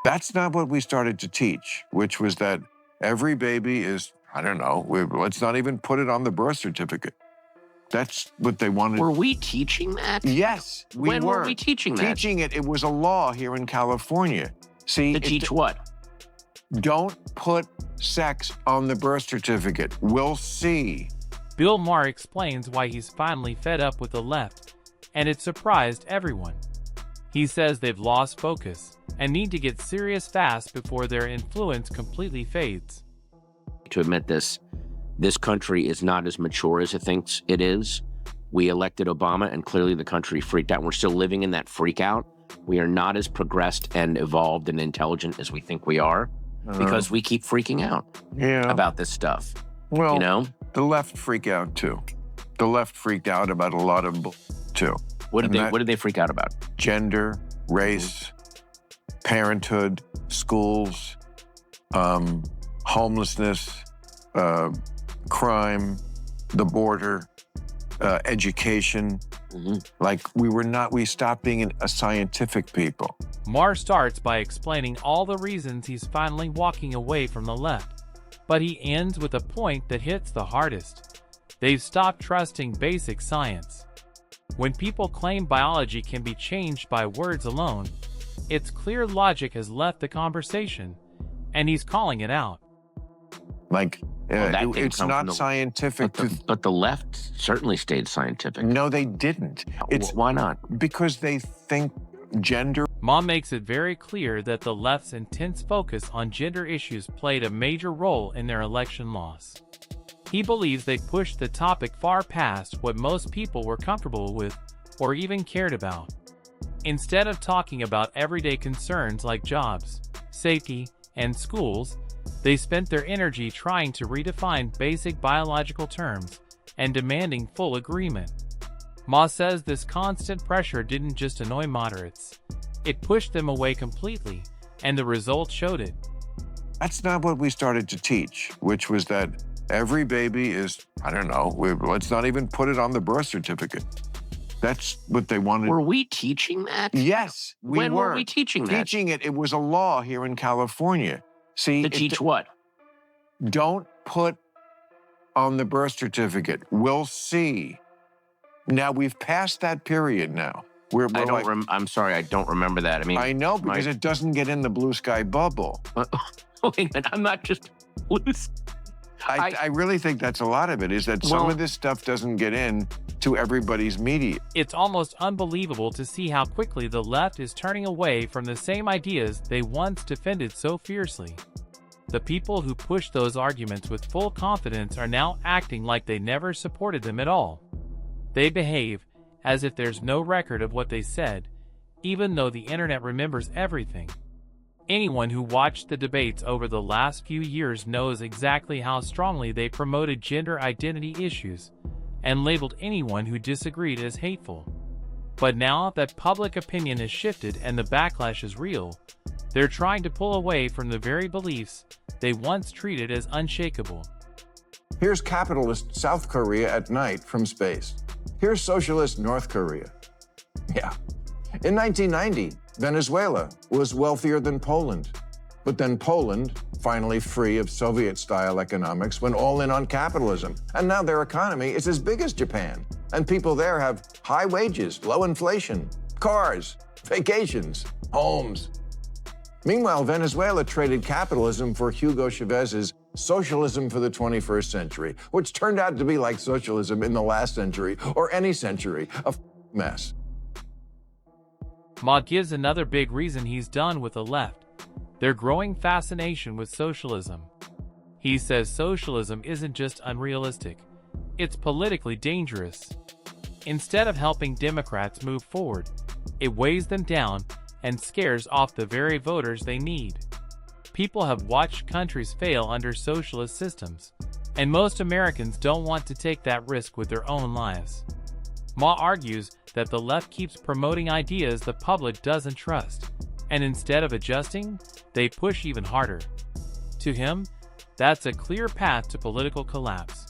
That's not what we started to teach, which was that every baby is, I don't know, let's not even put it on the birth certificate. That's what they wanted. Were we teaching that? Yes, we When were we teaching that? Teaching it. It was a law here in California. See, To teach what? Don't put sex on the birth certificate. We'll see. Bill Maher explains why he's finally fed up with the left, and it surprised everyone. He says they've lost focus and need to get serious fast before their influence completely fades. To admit this country is not as mature as it thinks it is. We elected Obama, and clearly the country freaked out. We're still living in that freak out. We are not as progressed and evolved and intelligent as we think we are because we keep freaking out about this stuff. Well, you know? The left freak out too. The left freaked out about a lot of too. What did they freak out about? Gender, race, parenthood, schools, homelessness, crime, the border, education. Like we stopped being a scientific people. Maher starts by explaining all the reasons he's finally walking away from the left, but he ends with a point that hits the hardest. They've stopped trusting basic science. When people claim biology can be changed by words alone, it's clear logic has left the conversation, and he's calling it out. Like, it's not scientific. But the left certainly stayed scientific. No, they didn't. Why not? Because they think gender. Maher makes it very clear that the left's intense focus on gender issues played a major role in their election loss. He believes they pushed the topic far past what most people were comfortable with or even cared about. Instead of talking about everyday concerns like jobs, safety, and schools, they spent their energy trying to redefine basic biological terms and demanding full agreement. Maher says this constant pressure didn't just annoy moderates. It pushed them away completely, and the results showed it. That's not what we started to teach, which was that every baby is, I don't know, let's not even put it on the birth certificate. That's what they wanted. Were we teaching that? Yes, When were we teaching that? Teaching it. It was a law here in California. See, To teach what? Don't put on the birth certificate. We'll see. Now, we've passed that period now. I'm sorry, I don't remember that. I mean, I know, because it doesn't get in the blue sky bubble. Wait a minute, I'm not just loose. I really think that's a lot of it, is that some of this stuff doesn't get in to everybody's media. It's almost unbelievable to see how quickly the left is turning away from the same ideas they once defended so fiercely. The people who pushed those arguments with full confidence are now acting like they never supported them at all. They behave as if there's no record of what they said, even though the internet remembers everything. Anyone who watched the debates over the last few years knows exactly how strongly they promoted gender identity issues and labeled anyone who disagreed as hateful. But now that public opinion has shifted and the backlash is real, they're trying to pull away from the very beliefs they once treated as unshakable. Here's capitalist South Korea at night from space. Here's socialist North Korea. Yeah. In 1990, Venezuela was wealthier than Poland. But then Poland, finally free of Soviet-style economics, went all in on capitalism. And now their economy is as big as Japan. And people there have high wages, low inflation, cars, vacations, homes. Meanwhile, Venezuela traded capitalism for Hugo Chavez's Socialism for the 21st Century, which turned out to be like socialism in the last century or any century, a mess. Maher gives another big reason he's done with the left: their growing fascination with socialism. He says socialism isn't just unrealistic, it's politically dangerous. Instead of helping Democrats move forward, it weighs them down and scares off the very voters they need. People have watched countries fail under socialist systems, and most Americans don't want to take that risk with their own lives. Maher argues that the left keeps promoting ideas the public doesn't trust, and instead of adjusting, they push even harder. To him, that's a clear path to political collapse.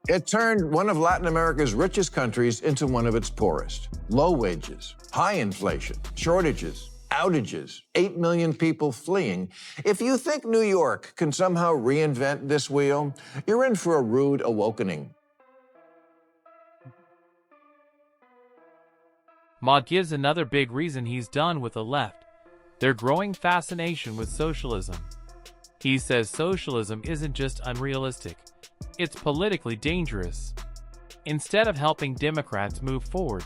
It turned one of Latin America's richest countries into one of its poorest. Low wages, high inflation, shortages, outages, 8 million people fleeing. If you think New York can somehow reinvent this wheel, you're in for a rude awakening. Ma gives another big reason he's done with the left: their growing fascination with socialism. He says socialism isn't just unrealistic, it's politically dangerous. Instead of helping Democrats move forward,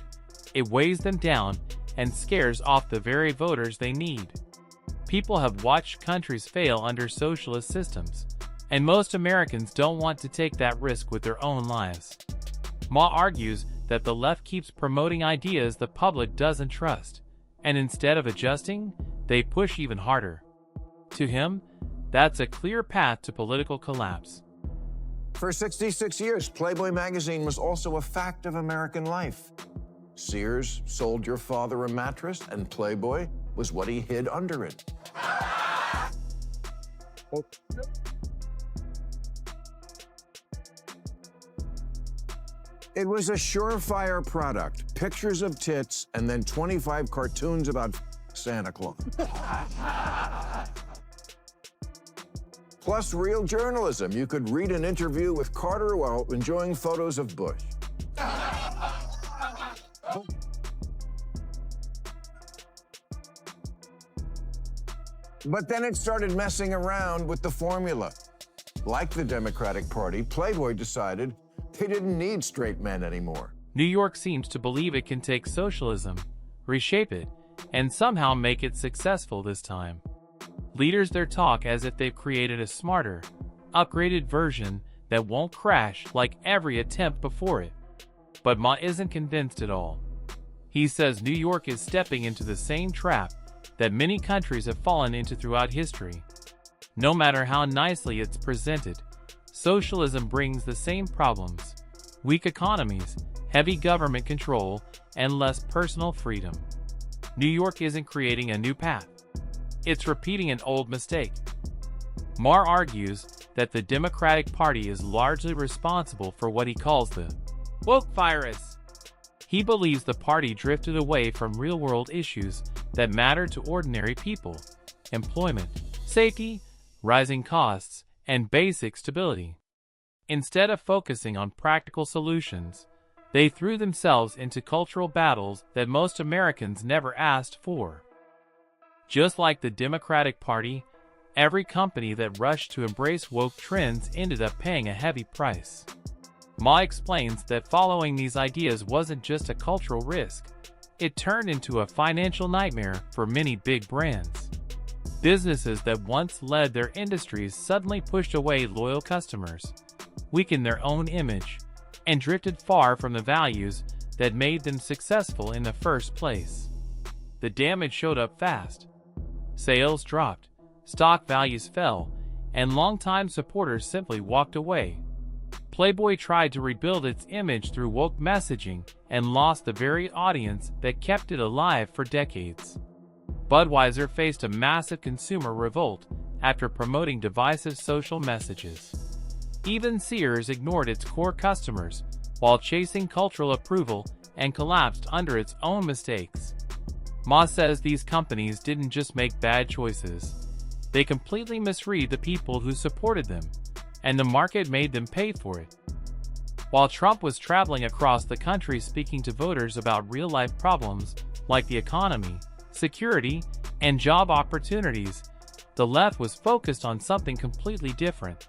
it weighs them down and scares off the very voters they need. People have watched countries fail under socialist systems, and most Americans don't want to take that risk with their own lives. Ma argues that the left keeps promoting ideas the public doesn't trust, and instead of adjusting, they push even harder. To him, that's a clear path to political collapse. For 66 years, Playboy magazine was also a fact of American life. Sears sold your father a mattress, and Playboy was what he hid under it. It was a surefire product. Pictures of tits, and then 25 cartoons about Santa Claus. Plus real journalism. You could read an interview with Carter while enjoying photos of Bush. But then it started messing around with the formula. Like the Democratic Party, Playboy decided they didn't need straight men anymore. New York seems to believe it can take socialism, reshape it, and somehow make it successful this time. Leaders there talk as if they've created a smarter, upgraded version that won't crash like every attempt before it. But Ma isn't convinced at all. He says New York is stepping into the same trap that many countries have fallen into throughout history. No matter how nicely it's presented, socialism brings the same problems: weak economies, heavy government control, and less personal freedom. New York isn't creating a new path. It's repeating an old mistake. Maher argues that the Democratic Party is largely responsible for what he calls the woke virus. He believes the party drifted away from real-world issues that matter to ordinary people: employment, safety, rising costs, and basic stability. Instead of focusing on practical solutions, they threw themselves into cultural battles that most Americans never asked for. Just like the Democratic Party, every company that rushed to embrace woke trends ended up paying a heavy price. Ma explains that following these ideas wasn't just a cultural risk, it turned into a financial nightmare for many big brands. Businesses that once led their industries suddenly pushed away loyal customers, weakened their own image, and drifted far from the values that made them successful in the first place. The damage showed up fast. Sales dropped, stock values fell, and longtime supporters simply walked away. Playboy tried to rebuild its image through woke messaging and lost the very audience that kept it alive for decades. Budweiser faced a massive consumer revolt after promoting divisive social messages. Even Sears ignored its core customers while chasing cultural approval and collapsed under its own mistakes. Ma says these companies didn't just make bad choices. They completely misread the people who supported them, and the market made them pay for it. While Trump was traveling across the country speaking to voters about real-life problems like the economy, security, and job opportunities, the left was focused on something completely different.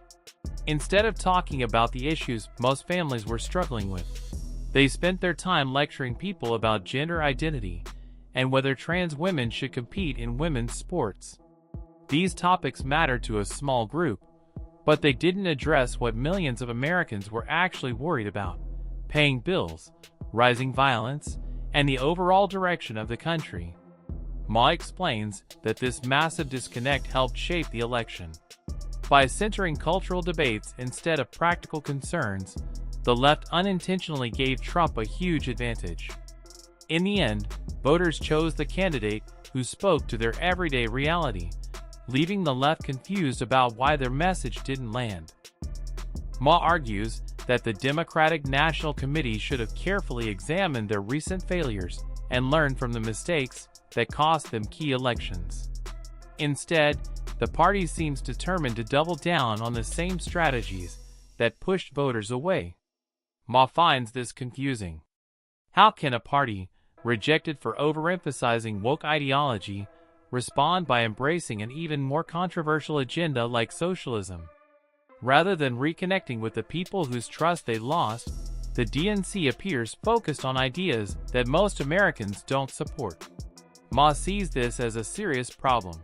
Instead of talking about the issues most families were struggling with, they spent their time lecturing people about gender identity and whether trans women should compete in women's sports. These topics mattered to a small group, but they didn't address what millions of Americans were actually worried about: paying bills, rising violence, and the overall direction of the country. Ma explains that this massive disconnect helped shape the election. By centering cultural debates instead of practical concerns, the left unintentionally gave Trump a huge advantage. In the end, voters chose the candidate who spoke to their everyday reality, leaving the left confused about why their message didn't land. Ma argues that the Democratic National Committee should have carefully examined their recent failures and learned from the mistakes that cost them key elections. Instead, the party seems determined to double down on the same strategies that pushed voters away. Ma finds this confusing. How can a party, rejected for overemphasizing woke ideology, respond by embracing an even more controversial agenda like socialism? Rather than reconnecting with the people whose trust they lost, the DNC appears focused on ideas that most Americans don't support. Ma sees this as a serious problem.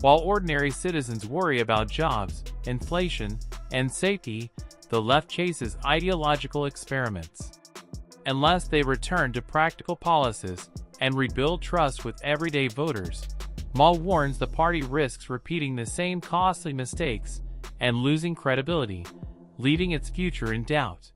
While ordinary citizens worry about jobs, inflation, and safety, the left chases ideological experiments. Unless they return to practical policies and rebuild trust with everyday voters, Ma warns the party risks repeating the same costly mistakes and losing credibility, leaving its future in doubt.